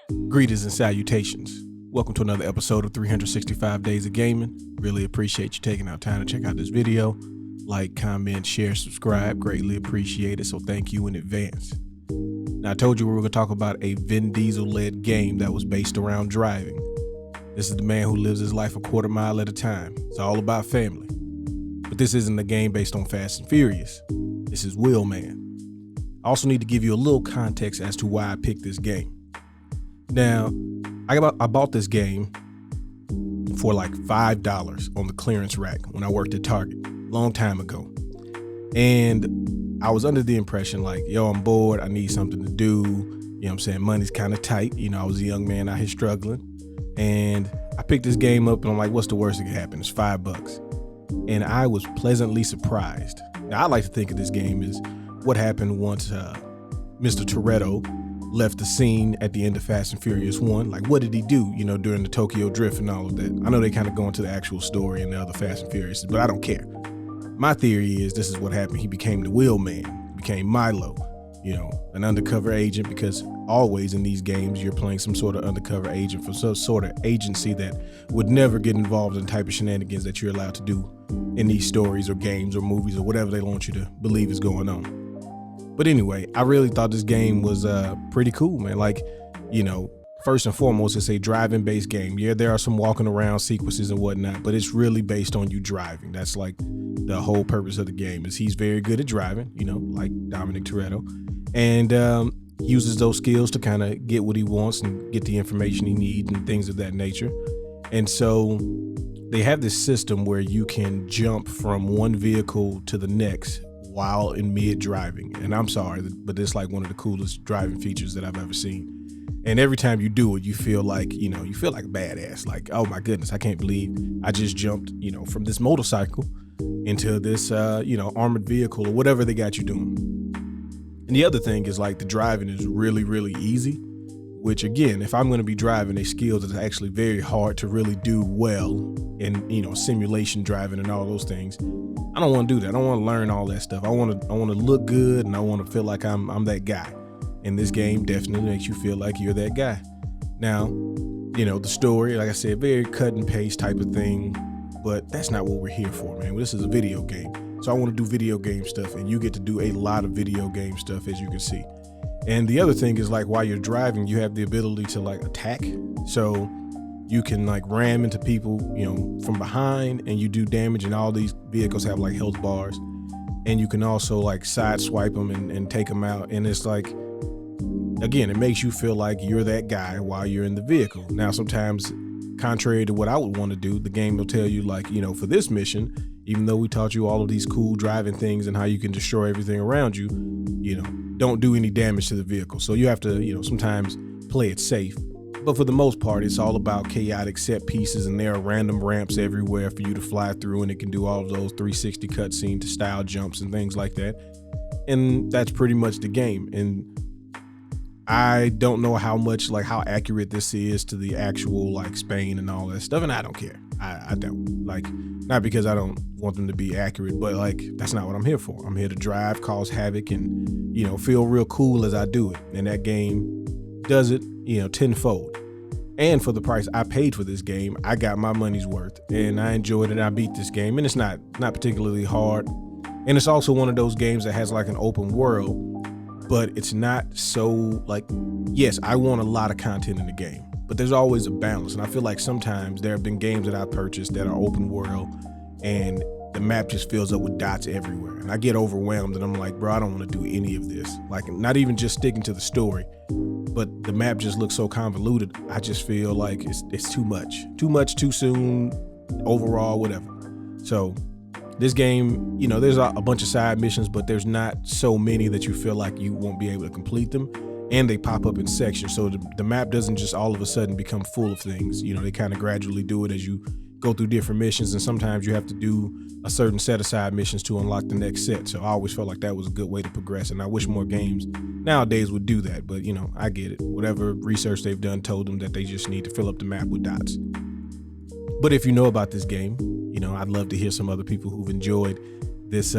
Greetings and salutations. Welcome to another episode of 365 Days of Gaming. Really appreciate you taking out time to check out this video. Like, comment, share, subscribe. Greatly appreciate it, so thank you in advance. Now, I told you we were going to talk about a Vin Diesel-led game that was based around driving. This is the man who lives his life a quarter mile at a time. It's all about family. But this isn't a game based on Fast and Furious. This is Wheelman. I also need to give you a little context as to why I picked this game. Now, I bought this game for like $5 on the clearance rack when I worked at Target a long time ago. And I was under the impression like, yo, I'm bored. I need something to do. You know what I'm saying? Money's kind of tight. You know, I was a young man out here struggling. And I picked this game up and I'm like, what's the worst that could happen? It's $5. And I was pleasantly surprised. Now, I like to think of this game as what happened once Mr. Toretto left the scene at the end of Fast and Furious 1. Like, what did he do, you know, during the Tokyo Drift and all of that? I know they kind of go into the actual story and the other Fast and Furious, but I don't care. My theory is this is what happened. He became the Wheelman, became Milo, you know, an undercover agent, because always in these games, you're playing some sort of undercover agent for some sort of agency that would never get involved in the type of shenanigans that you're allowed to do in these stories or games or movies or whatever they want you to believe is going on. But anyway, I really thought this game was pretty cool, man. Like, you know, first and foremost, it's a driving based game. Yeah, there are some walking around sequences and whatnot, but it's really based on you driving. That's like the whole purpose of the game, is he's very good at driving, you know, like Dominic Toretto, and uses those skills to kind of get what he wants and get the information he needs and things of that nature. And so they have this system where you can jump from one vehicle to the next while in mid driving. And I'm sorry, but it's like one of the coolest driving features that I've ever seen. And every time you do it, you feel like, you know, you feel like a badass. Like, oh my goodness, I can't believe I just jumped, you know, from this motorcycle into this, you know, armored vehicle or whatever they got you doing. And the other thing is, like, the driving is really, really easy, which again, if I'm going to be driving a skill that's actually very hard to really do well in, you know, simulation driving and all those things, I don't want to do that. I don't want to learn all that stuff. I want to look good, and I want to feel like I'm that guy. And this game definitely makes you feel like you're that guy. Now, you know, the story, like I said, very cut and paste type of thing, but that's not what we're here for, man. This is a video game. So I want to do video game stuff, and you get to do a lot of video game stuff, as you can see. And the other thing is, like, while you're driving, you have the ability to like attack. So you can like ram into people, you know, from behind, and you do damage, and all these vehicles have like health bars. And you can also like side swipe them and take them out. And it's like, again, it makes you feel like you're that guy while you're in the vehicle. Now, sometimes, contrary to what I would want to do, the game will tell you, like, you know, for this mission, even though we taught you all of these cool driving things and how you can destroy everything around you, you know, don't do any damage to the vehicle. So you have to, you know, sometimes play it safe. But for the most part, it's all about chaotic set pieces, and there are random ramps everywhere for you to fly through, and it can do all of those 360 cutscene to style jumps and things like that. And that's pretty much the game. And I don't know how accurate this is to the actual like Spain and all that stuff, and I don't care. I don't, like, not because I don't want them to be accurate, but like, that's not what I'm here for. I'm here to drive, cause havoc, and, you know, feel real cool as I do it. And that game does it, you know, tenfold. And for the price I paid for this game, I got my money's worth, and I enjoyed it. I beat this game, and it's not particularly hard. And it's also one of those games that has like an open world, but it's not so like, yes, I want a lot of content in the game, but there's always a balance. And I feel like sometimes there have been games that I purchased that are open world, and the map just fills up with dots everywhere. And I get overwhelmed, and I'm like, bro, I don't want to do any of this. Like, not even just sticking to the story, but the map just looks so convoluted. I just feel like it's too much, too soon, overall, whatever. So this game, you know, there's a bunch of side missions, but there's not so many that you feel like you won't be able to complete them. And they pop up in sections. So the map doesn't just all of a sudden become full of things. You know, they kind of gradually do it as you go through different missions. And sometimes you have to do a certain set of side missions to unlock the next set. So I always felt like that was a good way to progress. And I wish more games nowadays would do that. But, you know, I get it. Whatever research they've done told them that they just need to fill up the map with dots. But if you know about this game, you know, I'd love to hear some other people who've enjoyed this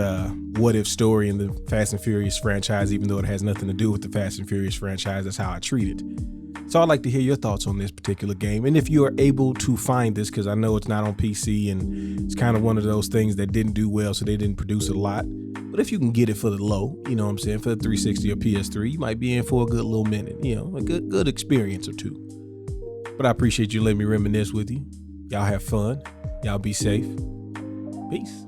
what if story in the Fast and Furious franchise, even though it has nothing to do with the Fast and Furious franchise. That's how I treat it. So I'd like to hear your thoughts on this particular game. And if you are able to find this, because I know it's not on PC and it's kind of one of those things that didn't do well, so they didn't produce a lot. But if you can get it for the low, you know what I'm saying, for the 360 or PS3, you might be in for a good little minute, you know, a good experience or two. But I appreciate you letting me reminisce with you. Y'all have fun. Y'all be safe. Peace.